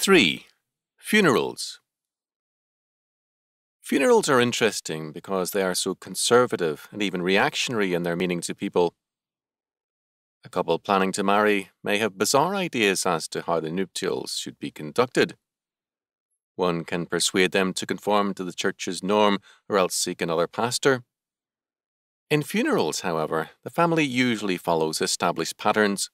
3. Funerals. Funerals are interesting because they are so conservative and even reactionary in their meaning to people. A couple planning to marry may have bizarre ideas as to how the nuptials should be conducted. One can persuade them to conform to the church's norm or else seek another pastor. In funerals, however, the family usually follows established patterns.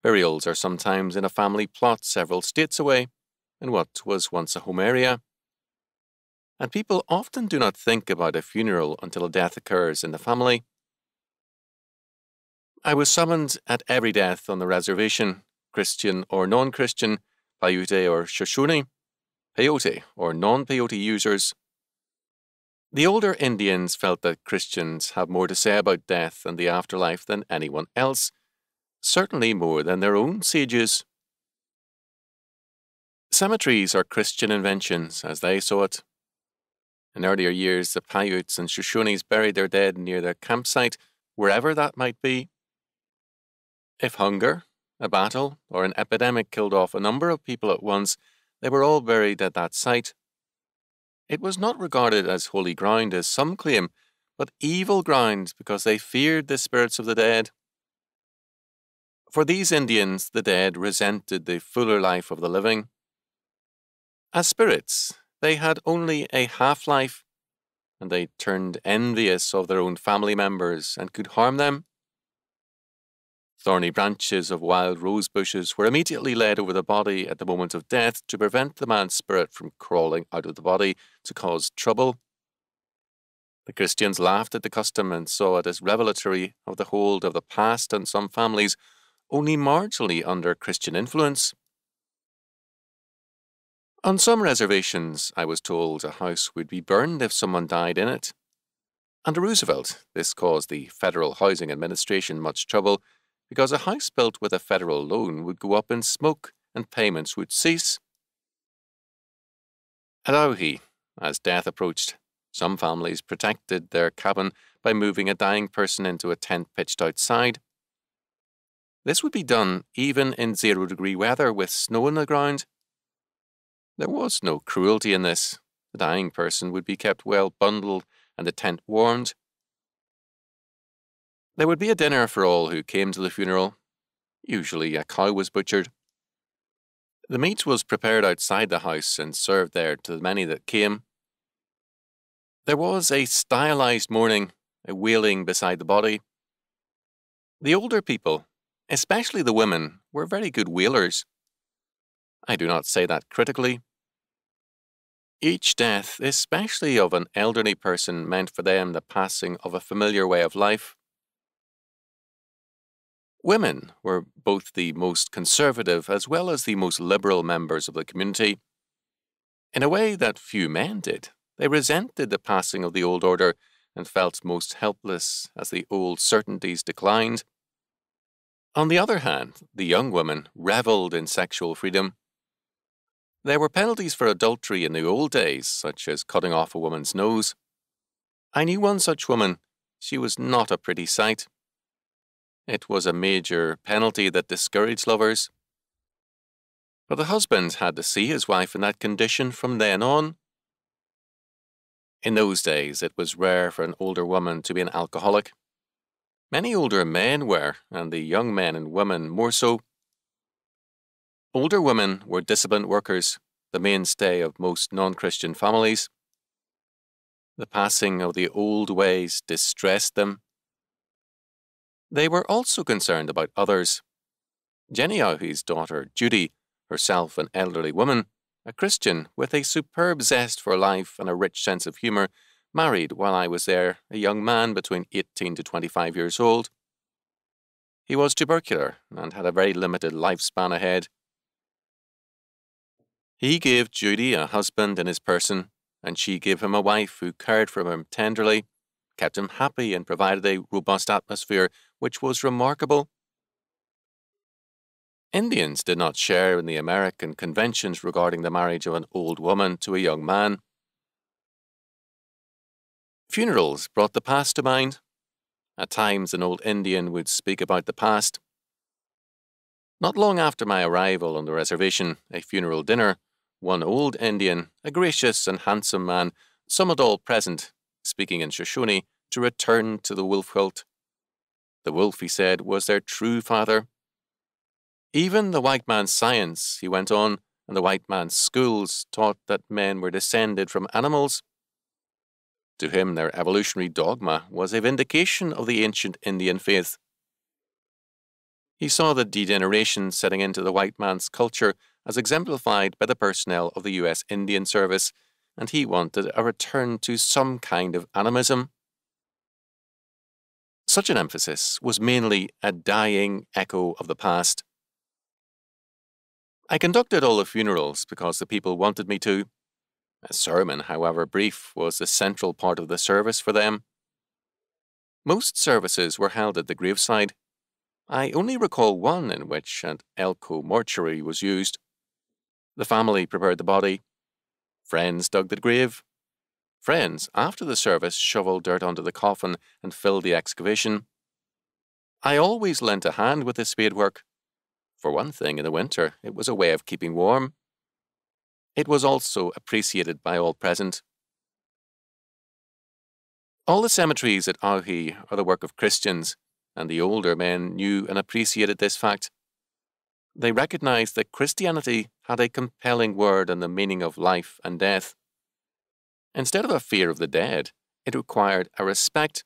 Burials are sometimes in a family plot several states away, in what was once a home area. And people often do not think about a funeral until a death occurs in the family. I was summoned at every death on the reservation, Christian or non-Christian, peyote or Rushoony, peyote or non-peyote users. The older Indians felt that Christians have more to say about death and the afterlife than anyone else, certainly more than their own sages. Cemeteries are Christian inventions, as they saw it. In earlier years, the Paiutes and Rushoonis buried their dead near their campsite, wherever that might be. If hunger, a battle, or an epidemic killed off a number of people at once, they were all buried at that site. It was not regarded as holy ground, as some claim, but evil ground because they feared the spirits of the dead. For these Indians, the dead resented the fuller life of the living. As spirits, they had only a half-life, and they turned envious of their own family members and could harm them. Thorny branches of wild rose bushes were immediately laid over the body at the moment of death to prevent the man's spirit from crawling out of the body to cause trouble. The Christians laughed at the custom and saw it as revelatory of the hold of the past on some families, only marginally under Christian influence. On some reservations, I was told a house would be burned if someone died in it. Under Roosevelt, this caused the Federal Housing Administration much trouble because a house built with a federal loan would go up in smoke and payments would cease. At Auhi, as death approached, some families protected their cabin by moving a dying person into a tent pitched outside. This would be done even in 0-degree weather with snow on the ground. There was no cruelty in this. The dying person would be kept well bundled and the tent warmed. There would be a dinner for all who came to the funeral. Usually a cow was butchered. The meat was prepared outside the house and served there to the many that came. There was a stylized mourning, a wailing beside the body. The older people, especially the women, were very good wailers. I do not say that critically. Each death, especially of an elderly person, meant for them the passing of a familiar way of life. Women were both the most conservative as well as the most liberal members of the community. In a way that few men did, they resented the passing of the old order and felt most helpless as the old certainties declined. On the other hand, the young women revelled in sexual freedom. There were penalties for adultery in the old days, such as cutting off a woman's nose. I knew one such woman. She was not a pretty sight. It was a major penalty that discouraged lovers. But the husband had to see his wife in that condition from then on. In those days, it was rare for an older woman to be an alcoholic. Many older men were, and the young men and women more so. Older women were disciplined workers, the mainstay of most non-Christian families. The passing of the old ways distressed them. They were also concerned about others. Jenny Auhi's daughter, Judy, herself an elderly woman, a Christian with a superb zest for life and a rich sense of humour, married while I was there a young man between 18 to 25 years old. He was tubercular and had a very limited lifespan ahead. He gave Judy a husband in his person, and she gave him a wife who cared for him tenderly, kept him happy and provided a robust atmosphere which was remarkable. Indians did not share in the American conventions regarding the marriage of an old woman to a young man. Funerals brought the past to mind. At times an old Indian would speak about the past. Not long after my arrival on the reservation, a funeral dinner, one old Indian, a gracious and handsome man, summoned all present, speaking in Rushoony, to return to the wolf cult. The wolf, he said, was their true father. Even the white man's science, he went on, and the white man's schools taught that men were descended from animals. To him, their evolutionary dogma was a vindication of the ancient Indian faith. He saw the degeneration setting into the white man's culture as exemplified by the personnel of the U.S. Indian Service, and he wanted a return to some kind of animism. Such an emphasis was mainly a dying echo of the past. I conducted all the funerals because the people wanted me to. A sermon, however brief, was the central part of the service for them. Most services were held at the graveside. I only recall one in which an Elko mortuary was used. The family prepared the body. Friends dug the grave. Friends, after the service, shoveled dirt onto the coffin and filled the excavation. I always lent a hand with the spade work. For one thing, in the winter, it was a way of keeping warm. It was also appreciated by all present. All the cemeteries at Auhi are the work of Christians, and the older men knew and appreciated this fact. They recognized that Christianity had a compelling word on the meaning of life and death. Instead of a fear of the dead, it required a respect.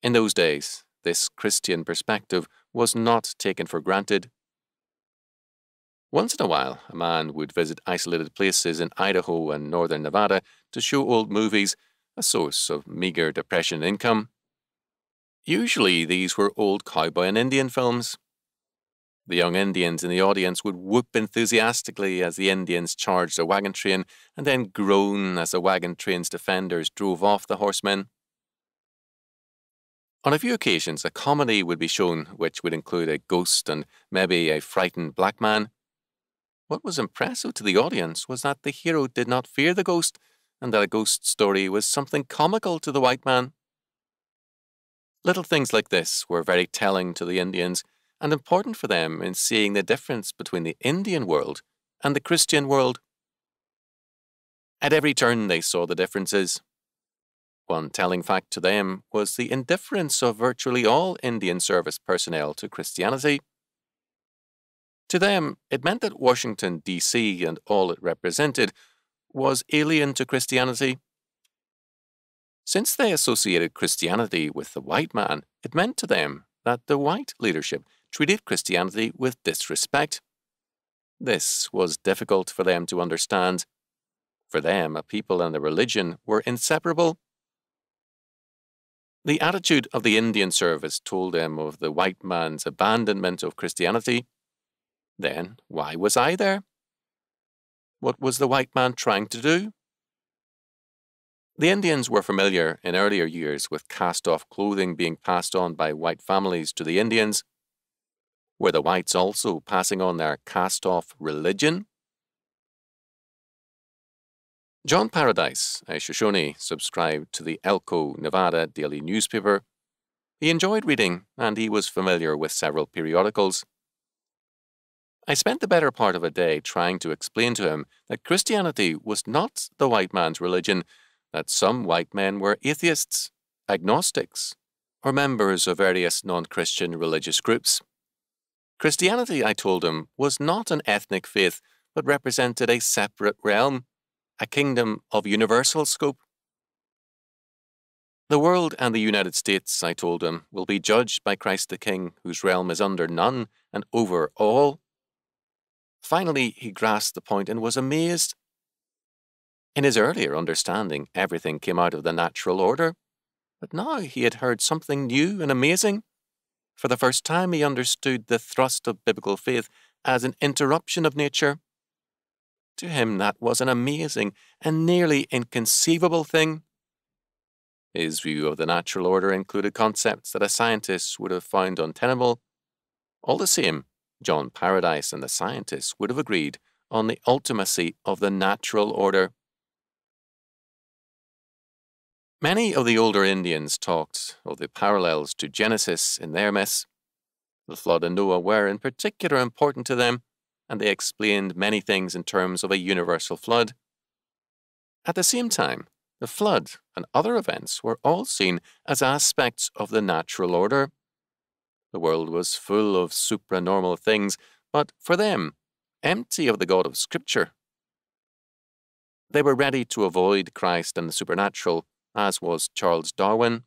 In those days, this Christian perspective was not taken for granted. Once in a while, a man would visit isolated places in Idaho and northern Nevada to show old movies, a source of meager depression income. Usually these were old cowboy and Indian films. The young Indians in the audience would whoop enthusiastically as the Indians charged a wagon train and then groan as the wagon train's defenders drove off the horsemen. On a few occasions, a comedy would be shown which would include a ghost and maybe a frightened black man. What was impressive to the audience was that the hero did not fear the ghost, and that a ghost story was something comical to the white man. Little things like this were very telling to the Indians, and important for them in seeing the difference between the Indian world and the Christian world. At every turn they saw the differences. One telling fact to them was the indifference of virtually all Indian service personnel to Christianity. To them, it meant that Washington, D.C. and all it represented was alien to Christianity. Since they associated Christianity with the white man, it meant to them that the white leadership treated Christianity with disrespect. This was difficult for them to understand. For them, a people and a religion were inseparable. The attitude of the Indian service told them of the white man's abandonment of Christianity. Then, why was I there? What was the white man trying to do? The Indians were familiar in earlier years with cast-off clothing being passed on by white families to the Indians. Were the whites also passing on their cast-off religion? John Paradise, a Shoshone, subscribed to the Elko, Nevada daily newspaper. He enjoyed reading, and he was familiar with several periodicals. I spent the better part of a day trying to explain to him that Christianity was not the white man's religion, that some white men were atheists, agnostics, or members of various non-Christian religious groups. Christianity, I told him, was not an ethnic faith, but represented a separate realm, a kingdom of universal scope. The world and the United States, I told him, will be judged by Christ the King, whose realm is under none and over all. Finally, he grasped the point and was amazed. In his earlier understanding, everything came out of the natural order, but now he had heard something new and amazing. For the first time, he understood the thrust of biblical faith as an interruption of nature. To him, that was an amazing and nearly inconceivable thing. His view of the natural order included concepts that a scientist would have found untenable. All the same, John Paradise and the scientists would have agreed on the ultimacy of the natural order. Many of the older Indians talked of the parallels to Genesis in their myths. The flood and Noah were in particular important to them, and they explained many things in terms of a universal flood. At the same time, the flood and other events were all seen as aspects of the natural order. The world was full of supranormal things, but for them, empty of the God of Scripture. They were ready to avoid Christ and the supernatural, as was Charles Darwin,